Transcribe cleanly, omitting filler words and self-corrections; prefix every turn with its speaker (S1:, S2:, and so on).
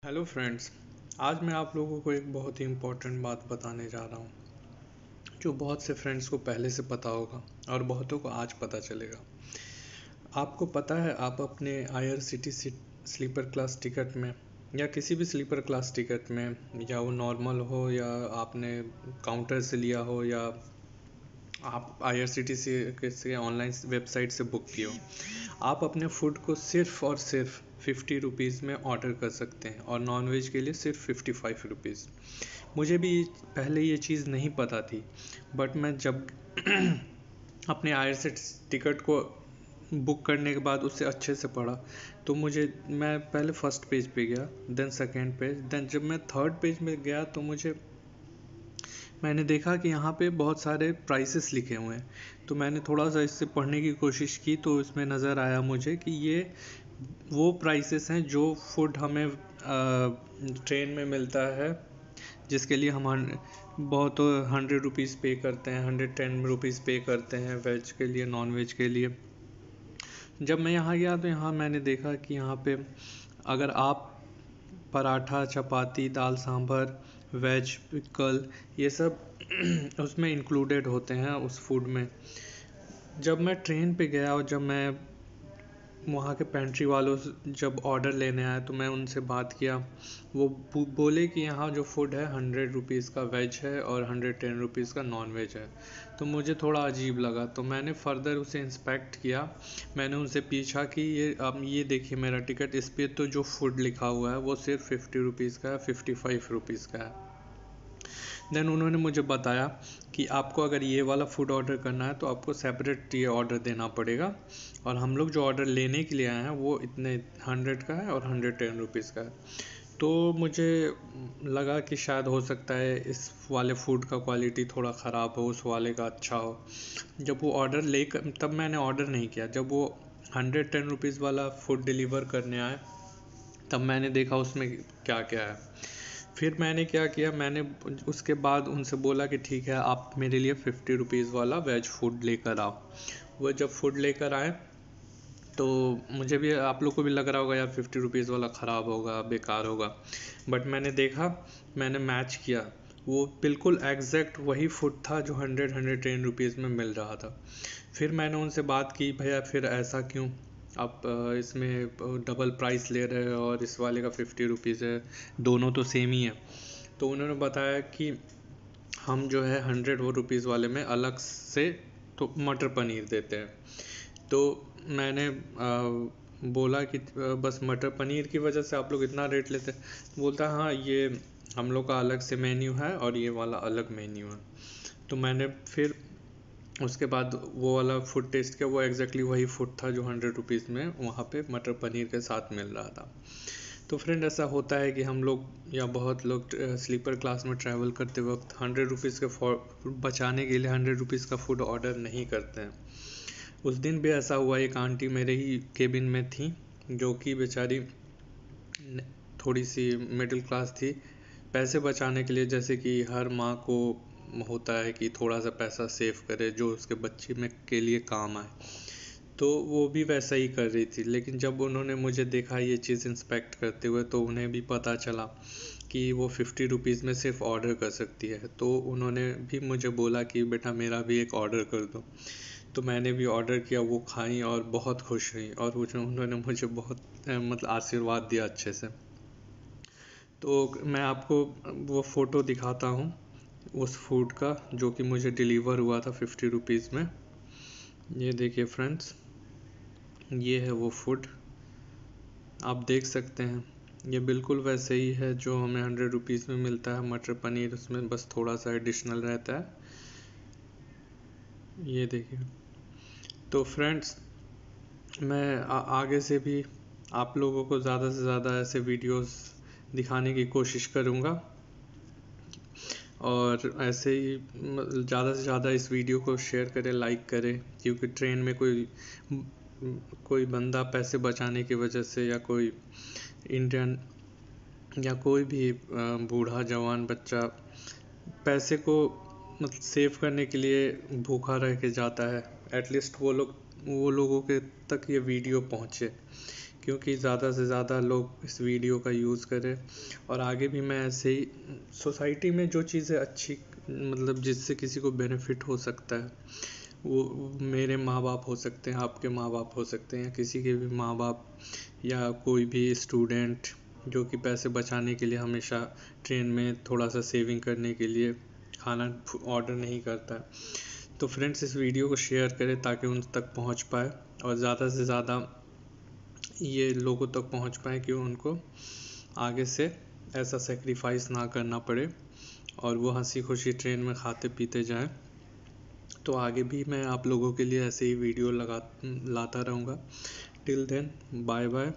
S1: Hello friends. आज मैं आप लोगों को एक बहुत ही इम्पोर्टेंट बात बताने जा रहा हूँ जो बहुत से फ्रेंड्स को पहले से पता होगा और बहुतों को आज पता चलेगा। आपको पता है आप अपने IRCTC स्लीपर क्लास टिकट में या किसी भी स्लीपर क्लास टिकट में, या वो नॉर्मल हो या आपने काउंटर से लिया हो या आप IRCTC किसी ऑनलाइन वेबसाइट से बुक किए हो, आप अपने फूड को सिर्फ और सिर्फ 50 रुपीज़ में ऑर्डर कर सकते हैं और नॉन वेज के लिए सिर्फ 55 रुपीज़। मुझे भी पहले ये चीज़ नहीं पता थी, बट मैं जब अपने IRCTC टिकट को बुक करने के बाद उसे अच्छे से पढ़ा तो मैं पहले फर्स्ट पेज पे गया, देन सेकेंड पेज, देन जब मैं थर्ड पेज में गया तो मैंने देखा कि यहाँ पे बहुत सारे प्राइसेस लिखे हुए हैं। तो मैंने थोड़ा सा इससे पढ़ने की कोशिश की तो इसमें नज़र आया मुझे कि ये वो प्राइसेस हैं जो फूड हमें ट्रेन में मिलता है, जिसके लिए हम बहुत 100 रुपीज़ पे करते हैं, 110 रुपीज़ पे करते हैं वेज के लिए, नॉन वेज के लिए। जब मैं यहाँ गया तो यहाँ मैंने देखा कि यहाँ पे अगर आप पराठा, चपाती, दाल सांभर, वेज पिकल, ये सब उसमें इंक्लूडेड होते हैं उस फूड में। जब मैं ट्रेन पे गया और जब मैं वहाँ के पेंट्री वालों से जब ऑर्डर लेने आया तो मैं उनसे बात किया। वो बोले कि यहाँ जो फूड है 100 रुपीज़ का वेज है और 110 रुपीज़ का नॉन वेज है। तो मुझे थोड़ा अजीब लगा तो मैंने फ़र्दर उसे इंस्पेक्ट किया। मैंने उनसे पूछा कि ये देखिए मेरा टिकट, इस पर तो जो फूड लिखा हुआ है वो सिर्फ 50 रुपीज़ का है, 55 रुपीज़ का है। देन उन्होंने मुझे बताया कि आपको अगर ये वाला फूड ऑर्डर करना है तो आपको सेपरेट ये ऑर्डर देना पड़ेगा, और हम लोग जो ऑर्डर लेने के लिए आए हैं वो इतने 100 का है और 110 रुपीज़ का है। तो मुझे लगा कि शायद हो सकता है इस वाले फूड का क्वालिटी थोड़ा ख़राब हो, उस वाले का अच्छा हो। जब वो ऑर्डर लेकर, तब मैंने ऑर्डर नहीं किया, जब वो 110 रुपीज़ वाला फूड डिलीवर करने आए तब मैंने देखा उसमें क्या क्या है। फिर मैंने क्या किया, मैंने उसके बाद उनसे बोला कि ठीक है आप मेरे लिए 50 रुपीज़ वाला वेज फूड लेकर आओ। वो जब फूड लेकर आए तो मुझे भी, आप लोग को भी लग रहा होगा यार 50 रुपीज़ वाला ख़राब होगा, बेकार होगा, बट मैंने देखा, मैंने मैच किया, वो बिल्कुल एग्जैक्ट वही फूड था जो 110 रुपीज़ में मिल रहा था। फिर मैंने उनसे बात की, भैया फिर ऐसा क्यों, आप इसमें डबल प्राइस ले रहे हो और इस वाले का 50 रुपीज़ है, दोनों तो सेम ही है। तो उन्होंने बताया कि हम जो है 100 रुपीज़ वाले में अलग से तो मटर पनीर देते हैं। तो मैंने बोला कि बस मटर पनीर की वजह से आप लोग इतना रेट लेते हैं? बोलता हाँ, ये हम लोग का अलग से मेन्यू है और ये वाला अलग मेन्यू है। तो मैंने फिर उसके बाद वो वाला फूड टेस्ट किया, वो एग्जैक्टली वही फूड था जो 100 रुपीज़ में वहाँ पे मटर पनीर के साथ मिल रहा था। तो फ्रेंड, ऐसा होता है कि हम लोग या बहुत लोग स्लीपर क्लास में ट्रैवल करते वक्त 100 रुपीज़ के बचाने के लिए 100 रुपीज़ का फूड ऑर्डर नहीं करते हैं। उस दिन भी ऐसा हुआ, एक आंटी मेरे ही केबिन में थी जो कि बेचारी थोड़ी सी मिडिल क्लास थी। पैसे बचाने के लिए, जैसे कि हर माँ को होता है कि थोड़ा सा पैसा सेव करे जो उसके बच्चे में के लिए काम आए, तो वो भी वैसा ही कर रही थी। लेकिन जब उन्होंने मुझे देखा ये चीज़ इंस्पेक्ट करते हुए तो उन्हें भी पता चला कि वो 50 रुपीज़ में सिर्फ ऑर्डर कर सकती है। तो उन्होंने भी मुझे बोला कि बेटा मेरा भी एक ऑर्डर कर दो। तो मैंने भी ऑर्डर किया, वो खाई और बहुत खुश हुई, और उन्होंने मुझे बहुत मतलब आशीर्वाद दिया अच्छे से। तो मैं आपको वो फ़ोटो दिखाता हूँ उस फूड का जो कि मुझे डिलीवर हुआ था 50 रुपीज़ में। ये देखिए फ्रेंड्स, ये है वो फूड, आप देख सकते हैं। ये बिल्कुल वैसे ही है जो हमें 100 रुपीज़ में मिलता है, मटर पनीर उसमें बस थोड़ा सा एडिशनल रहता है। ये देखिए। तो फ्रेंड्स, मैं आगे से भी आप लोगों को ज़्यादा से ज़्यादा ऐसे वीडियोस दिखाने की कोशिश करूँगा, और ऐसे ही ज़्यादा से ज़्यादा इस वीडियो को शेयर करें, लाइक करें, क्योंकि ट्रेन में कोई बंदा पैसे बचाने की वजह से, या कोई इंडियन या कोई भी बूढ़ा जवान बच्चा पैसे को मतलब सेव करने के लिए भूखा रह के जाता है, एटलीस्ट वो लोगों के तक ये वीडियो पहुँचे, क्योंकि ज़्यादा से ज़्यादा लोग इस वीडियो का यूज़ करें। और आगे भी मैं ऐसे ही सोसाइटी में जो चीज़ें अच्छी, मतलब जिससे किसी को बेनिफिट हो सकता है, वो मेरे माँ बाप हो सकते हैं, आपके माँ बाप हो सकते हैं, या किसी के भी माँ बाप, या कोई भी स्टूडेंट जो कि पैसे बचाने के लिए हमेशा ट्रेन में थोड़ा सा सेविंग करने के लिए खाना ऑर्डर नहीं करता है। तो फ्रेंड्स, इस वीडियो को शेयर करें ताकि उन तक पहुंच पाए और ज़्यादा से ज़्यादा ये लोगों तक पहुंच पाए कि उनको आगे से ऐसा सेक्रीफाइस ना करना पड़े और वो हंसी खुशी ट्रेन में खाते पीते जाएं। तो आगे भी मैं आप लोगों के लिए ऐसे ही वीडियो लाता रहूँगा। Till then, bye bye.